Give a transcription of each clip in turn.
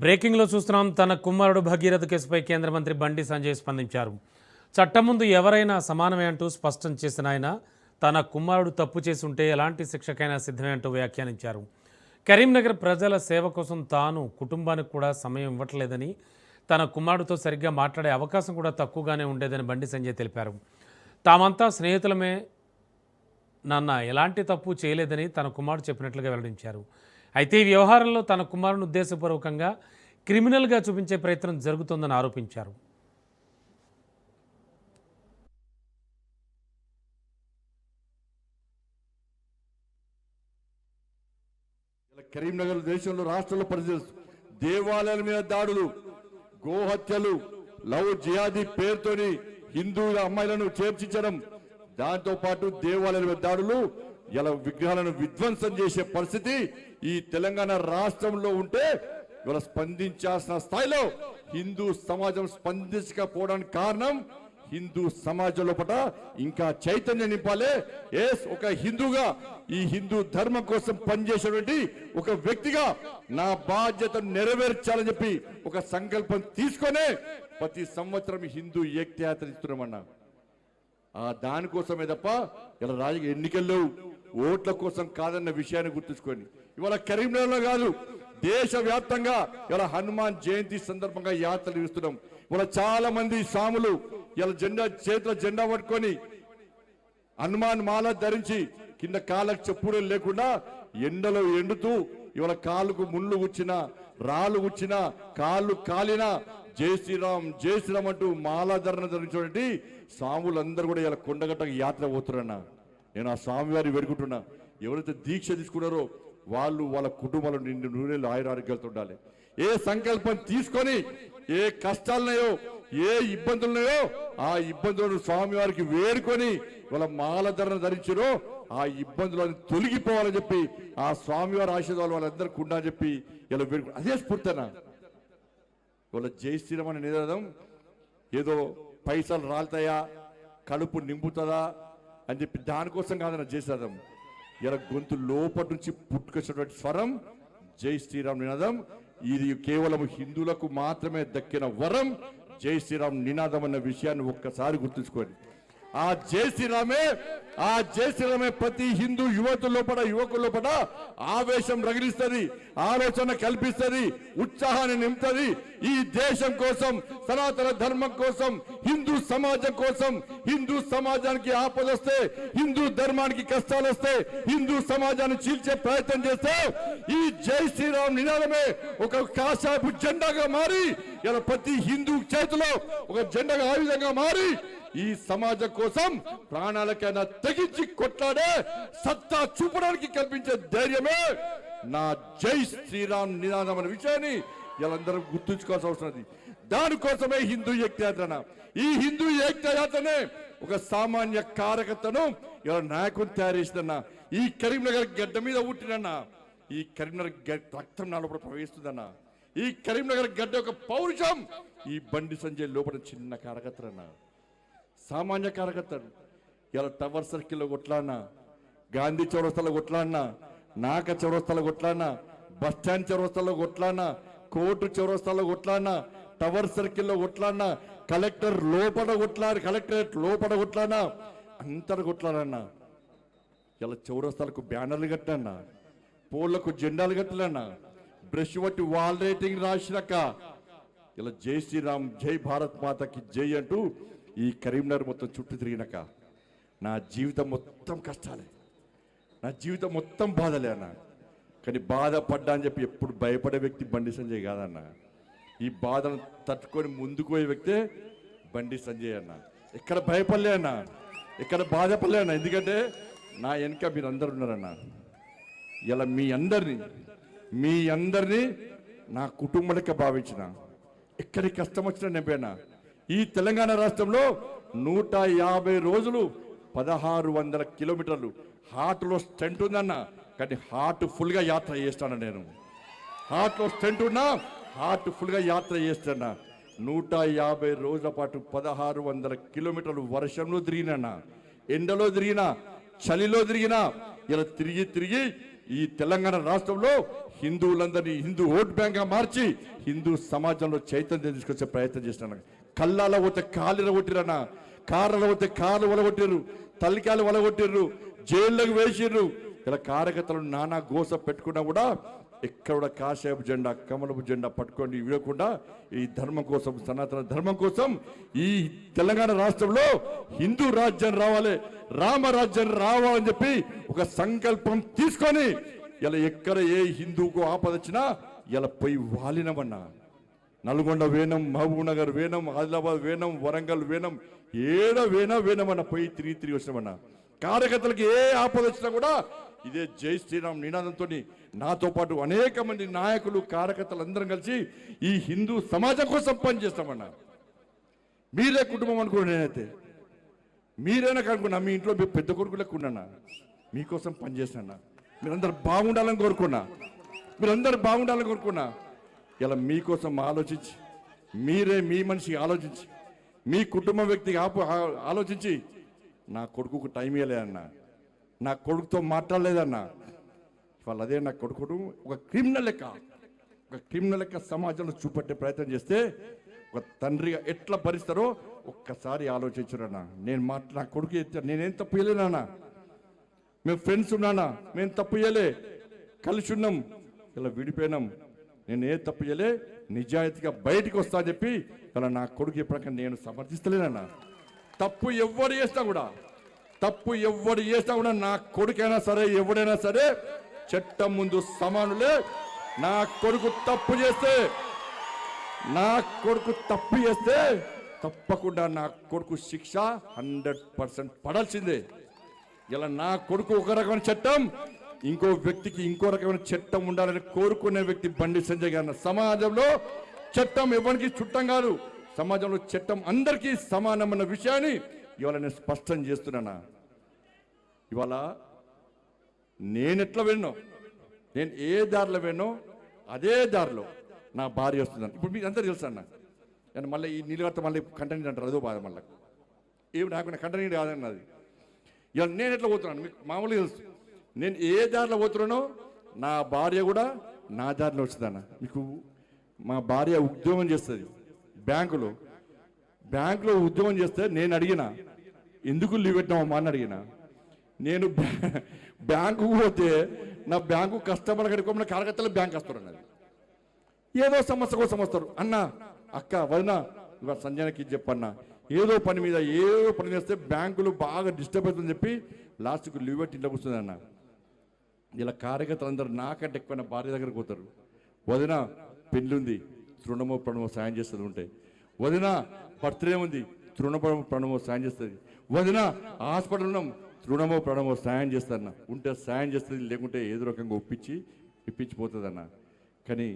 బ్రేకింగ్లో చూస్తున్నాం. తన కుమారుడు భగీరథ కేసుపై కేంద్ర మంత్రి బండి సంజయ్ స్పందించారు. చట్టం ముందు ఎవరైనా సమానమే అంటూ స్పష్టం చేసిన ఆయన తన కుమారుడు తప్పు చేసి ఉంటే ఎలాంటి శిక్షకైనా సిద్ధమే అంటూ వ్యాఖ్యానించారు. కరీంనగర్ ప్రజల సేవ కోసం తాను కుటుంబానికి కూడా సమయం ఇవ్వట్లేదని, తన కుమారుడితో సరిగ్గా మాట్లాడే అవకాశం కూడా తక్కువగానే ఉండేదని బండి సంజయ్ తెలిపారు. తామంతా స్నేహితులమే, నాన్న ఎలాంటి తప్పు చేయలేదని తన కుమారుడు చెప్పినట్లుగా వెల్లడించారు. అయితే ఈ వ్యవహారంలో తన కుమారుని ఉద్దేశపూర్వకంగా క్రిమినల్గా చూపించే ప్రయత్నం జరుగుతోందని ఆరోపించారు. కరీంనగర్ దేశంలో రాష్ట్రంలో పరిస్థితి, దేవాలయాల మీద దాడులు, గోహత్యలు, లవ్ జిహాదీ పేరుతోని హిందువుల అమ్మాయిలను చేర్చించడం, దాంతో పాటు దేవాలయాల మీద దాడులు, ఇలా విగ్రహాలను విధ్వంసం చేసే పరిస్థితి ఈ తెలంగాణ రాష్ట్రంలో ఉంటే ఇవాళ స్పందించాల్సిన స్థాయిలో హిందూ సమాజం స్పందించకపోవడానికి కారణం హిందూ సమాజం లోపల ఇంకా చైతన్యం నింపాలి. ఒక హిందూగా ఈ హిందూ ధర్మం కోసం పనిచేసేటువంటి ఒక వ్యక్తిగా నా బాధ్యతను నెరవేర్చాలని చెప్పి ఒక సంకల్పం తీసుకొనే ప్రతి సంవత్సరం హిందూ ఏకయాత్ర ఇస్తున్నామన్నా. దానికోసమే తప్ప ఇలా రాజకీయ ఎన్నికల్లో ఓట్ల కోసం కాదన్న విషయాన్ని గుర్తుంచుకొని ఇవాళ కరీంనగర్లో కాదు, దేశవ్యాప్తంగా ఇలా హనుమాన్ జయంతి సందర్భంగా యాత్రలు ఇస్తున్నాం. ఇవాళ చాలా మంది స్వాములు ఇలా చేతుల జెండా పట్టుకొని హనుమాన్ మాల ధరించి కింద కాళ్ళకు చెప్పులు లేకుండా ఎండలో ఎండుతూ ఇవాళ కాళ్ళకు ముళ్ళు గుచ్చినా, రాళ్ళు గుచ్చినా, కాళ్ళు కాలినా జై శ్రీరామ్ జై శ్రీరామ్ అంటూ మాలాధరణ ధరించినటువంటి స్వాములందరూ కూడా ఇలా కొండగట్టకు యాత్ర పోతున్నా. నేను ఆ స్వామి వారిని వేడుకుంటున్నా, ఎవరైతే దీక్ష తీసుకున్నారో వాళ్ళు వాళ్ళ కుటుంబాలు నిండు నూనెలు ఆయురారోగ్యాలతో ఉండాలి. ఏ సంకల్పం తీసుకొని ఏ కష్టాలున్నాయో ఏ ఇబ్బందులున్నాయో ఆ ఇబ్బందులను స్వామి వారికి వేడుకొని వాళ్ళ మాలధరణ ధరించారో ఆ ఇబ్బందులను తొలగిపోవాలని చెప్పి ఆ స్వామివారి ఆశీర్వాదాలు వాళ్ళందరికీ ఉండాలని చెప్పి ఇలా వేడుకు అదే స్ఫూర్తనా. వాళ్ళ జై శ్రీరామ్ అనే నినాదం ఏదో పైసలు రాలుతాయా, కడుపు నింపుతుందా అని చెప్పి దానికోసం కాదన్న జై శ్రీరామ్. ఇలా గొంతు లోపటి నుంచి పుట్టుకొచ్చినటువంటి స్వరం జై శ్రీరామ్ నినాదం. ఇది కేవలం హిందువులకు మాత్రమే దక్కిన వరం జై శ్రీరామ్ నినాదం అన్న విషయాన్ని ఒక్కసారి గుర్తుంచుకోండి. ఆ జై శ్రీరామే ప్రతి హిందూ యువకుల లోపల ఆవేశం రగిలిస్తుంది, ఆలోచన కల్పిస్తుంది, ఉత్సాహాన్ని నింపుతుంది. ఈ దేశం కోసం, సనాతన ధర్మం కోసం, హిందూ సమాజం కోసం, హిందూ సమాజానికి ఆపదొస్తే, హిందూ ధర్మానికి కష్టాలు వస్తే, హిందూ సమాజాన్ని చీల్చే ప్రయత్నం చేస్తే ఈ జై శ్రీరామ్ నినాదమే ఒక కాషాయపు జెండాగా మారి ఇలా ప్రతి హిందూ చేతిలో ఒక జెండాగా ఆయుధంగా మారి ఈ సమాజం కోసం ప్రాణాలకైనా తెగించి కొట్లాడే సత్తా చూపడానికి కల్పించే ధైర్యమే నా జై శ్రీరామ్ నినాదం అనే విషయాన్ని వీళ్ళందరూ గుర్తుంచుకోవాల్సిన అవసరం ఉంది. దానికోసమే హిందూ ఏకయాత్ర. ఈ హిందూ ఏకయాత్రనే ఒక సామాన్య కార్యకర్తను ఇలా నాయకుని తయారు చేసిందన్న. ఈ కరీంనగర్ గడ్డ మీద పుట్టినన్నా, ఈ కరీంనగర్ రక్తం నా లోపల ప్రవేశిస్తుందన్న. ఈ కరీంనగర్ గడ్డ ఒక పౌరుషం ఈ బండి సంజయ్ లోపల చిన్న కార్యకర్తలన్నా, సామాన్య కార్యకర్తలు. ఇలా టవర్ సర్కిల్లో కొట్లాడినా, గాంధీ చౌరస్తాలో కొట్లాడినా, నాక చౌరస్తాలో కొట్లాడినా, బస్ స్టాండ్ చౌరస్తాలో కొట్లాడినా, కోర్టు చౌరస్తాలో కొట్లాడినా, టవర్ సర్కిల్లో కొట్లాడినా, కలెక్టరేట్ లోపల కొట్లాడినా, అంతటా కొట్లాడన్నా. ఇలా చౌరస్తాలకు బ్యానర్లు కట్టన్నా, పోళ్లకు జెండాలు కట్టాలన్నా, బ్రష్ పట్టి వాల్ రేటింగ్ రాసినాక ఇలా జై శ్రీరామ్ జై భారత్ మాతకి జై అంటూ ఈ కరీంనగర్ మొత్తం చుట్టూ తిరిగినాక నా జీవితం మొత్తం కష్టాలే, నా జీవితం మొత్తం బాధలే అన్న. కానీ బాధపడ్డా అని చెప్పి ఎప్పుడు భయపడే వ్యక్తి బండి సంజయ్ కాదన్న. ఈ బాధను తట్టుకొని ముందుకు పోయే వ్యక్తే బండి సంజయ్ అన్న. ఎక్కడ భయపడలే అన్న, ఎక్కడ బాధపడలే అన్న. ఎందుకంటే నా వెనక మీరు అందరు ఉన్నారన్న. ఇలా మీ అందరినీ నా కుటుంబాలకే భావించిన, ఎక్కడికి కష్టం వచ్చినా నింపేనా. ఈ తెలంగాణ రాష్ట్రంలో 150 రోజులు 1600 కిలోమీటర్లు హార్ట్లో స్టెంట్ ఉందన్న. కానీ హార్ట్ ఫుల్గా యాత్ర చేస్తాను నేను. హార్ట్లో స్టెంట్ ఉన్నా హార్ట్ ఫుల్గా యాత్ర చేస్తాను. 150 రోజుల పాటు 1600 కిలోమీటర్లు వర్షంలో తిరిగినా, ఎండలో తిరిగినా, చలిలో తిరిగినా, ఇలా తిరిగి ఈ తెలంగాణ రాష్ట్రంలో హిందువులందరినీ హిందూ ఓట్ బ్యాంక్గా మార్చి హిందూ సమాజంలో చైతన్యం తీసుకొచ్చే ప్రయత్నం చేస్తున్నాను. కళ్ళాల పోతే కాళ్ళు కొట్టిరన్న, కార్ల పోతే కార్లు వలగొట్టిర్రు, తల్లికాయలు వలగొట్టిర్రు, జైళ్ళకు వేసిర్రు. ఇలా కార్యకర్తలు నానా గోస పెట్టుకున్నా కూడా ఎక్కడ కాషాయపు జెండా కమలపు జెండా పట్టుకొని ఇవ్వకుండా ఈ ధర్మం కోసం, సనాతన ధర్మం కోసం ఈ తెలంగాణ రాష్ట్రంలో హిందూ రాజ్యం రావాలి, రామరాజ్యం రావాలని చెప్పి ఒక సంకల్పం తీసుకొని ఇలా ఎక్కడ ఏ హిందూకు ఆపదొచ్చినా ఇలా పోయి వాలినమన్నా. నల్గొండ వేనం, మహబూబ్ నగర్ వేనం, ఆదిలాబాద్ వేనం, వరంగల్ వేనం, ఏడ వేనమన్నా పోయి తిరిగి వచ్చినామన్నా. కార్యకర్తలకు ఏ ఆపద వచ్చినా కూడా ఇదే జై శ్రీరామ్ నినాదంతో నాతో పాటు అనేక మంది నాయకులు, కార్యకర్తలు అందరం కలిసి ఈ హిందూ సమాజం కోసం పనిచేస్తామన్నా. మీరే కుటుంబం అనుకున్నా, నేనైతే మీరైనా కనుక్కున్నా, మీ ఇంట్లో మీ పెద్ద కొడుకులకు ఉన్నానా, మీకోసం పనిచేసినా, మీరందరూ బాగుండాలని కోరుకున్నా, ఇలా మీకోసం ఆలోచించి, మీరే మీ మనిషి ఆలోచించి, మీ కుటుంబ వ్యక్తికి ఆలోచించి నా కొడుకుకు టైం ఇవ్వలేదన్నా, నా కొడుకుతో మాట్లాడలేదన్నా. వాళ్ళు అదే నా కొడుకును ఒక క్రిమినల్ లెక్క సమాజంలో చూపెట్టే ప్రయత్నం చేస్తే ఒక తండ్రిగా ఎట్లా భరిస్తారో ఒక్కసారి ఆలోచించురన్నా. నా కొడుకు నేనేం తప్పు చేయలేనా, మేము ఫ్రెండ్స్ ఉన్నానా, మేము తప్పు చేయలే, కలిసి ఉన్నాం, ఇలా విడిపోయినాం, నేను ఏ తప్పు చేయలే, నిజాయితీగా బయటికి వస్తా అని చెప్పి ఇలా నా కొడుకు ఎప్పటికీ నేను సమర్థిస్తలేనన్నా. తప్పు ఎవడు చేస్తా కూడా నా కొడుకైనా సరే ఎవడైనా సరే చట్టం ముందు సమానులే. నా కొడుకు తప్పు చేస్తే తప్పకుండా నా కొడుకు శిక్ష 100% పడాల్సిందే. ఇలా నా కొడుకు ఒక రకమైన చట్టం, ఇంకో వ్యక్తికి ఇంకో రకమైన చట్టం ఉండాలని కోరుకునే వ్యక్తి బండి సంజయ్ గారు. సమాజంలో చట్టం ఎవరికి చుట్టం కాదు, సమాజంలో చట్టం అందరికీ సమానమైన విషయాన్ని ఇవాళ నేను స్పష్టం చేస్తున్నానా. ఇవాళ నేను ఎట్లా వెళ్ళినో, నేను ఏ దారిలో వెళ్ళినో అదే దారిలో నా భార్య వస్తుందని ఇప్పుడు మీకు అంతా తెలుసు అన్న. నేను మళ్ళీ ఈ నీళ్ళు కడితే మళ్ళీ కంటెంట్ అంటారు, అదో బాధ మళ్ళీ ఏమి నాకు కంటెంట్ కాదన్నది. ఇవాళ నేను ఎట్లా పోతున్నాను మీకు మామూలుగా తెలుసు. నేను ఏ దారిలో పోతున్నానో నా భార్య కూడా నా దారిలో వస్తుందన్న. మీకు మా భార్య ఉద్యోగం చేస్తుంది బ్యాంకులో ఉద్యోగం చేస్తే నేను అడిగిన ఎందుకు లీవ్ పెట్టినామమ్మా అని అడిగిన. నేను బ్యాంకుకు పోతే నా బ్యాంకు కస్టమర్ కడుకోమని కార్యకర్తలు బ్యాంక్ వస్తారు అన్నది. ఏదో సమస్య కోసం వస్తారు. అన్న అక్క వదిన ఇవాళ సంజయ్కి చెప్పన్నా, ఏదో పని చేస్తే బ్యాంకులు బాగా డిస్టర్బ్ అవుతుందని చెప్పి లాస్ట్కు లీవ్ పెట్టి ఇంట్లో కూర్చుంది అన్న. ఇలా కార్యకర్తలు అందరూ నాకంటే ఎక్కువ భార్య దగ్గరకు పోతారు. వదిన పెళ్ళుంది, తృణమో ప్రణమో సాయం చేస్తుంది ఉంటే, వదిన బర్త్డే ఉంది, ప్రణమో సాయం చేస్తుంది, వదిన హాస్పిటల్ ఉన్నాం, తృణమో ప్రణమో సాయం చేస్తారన్న. ఉంటే సాయం చేస్తుంది, లేకుంటే ఏదో రకంగా ఇప్పించిపోతుంది అన్న. కానీ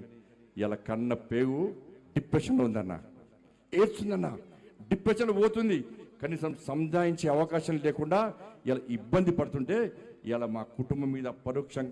ఇలా కన్న పేగు డిప్రెషన్లో ఉందన్న, ఏడ్చుందన్న, డిప్రెషన్ పోతుంది, కనీసం సంజాయించే అవకాశం లేకుండా ఇలా ఇబ్బంది పడుతుంటే ఇలా మా కుటుంబం మీద పరోక్షం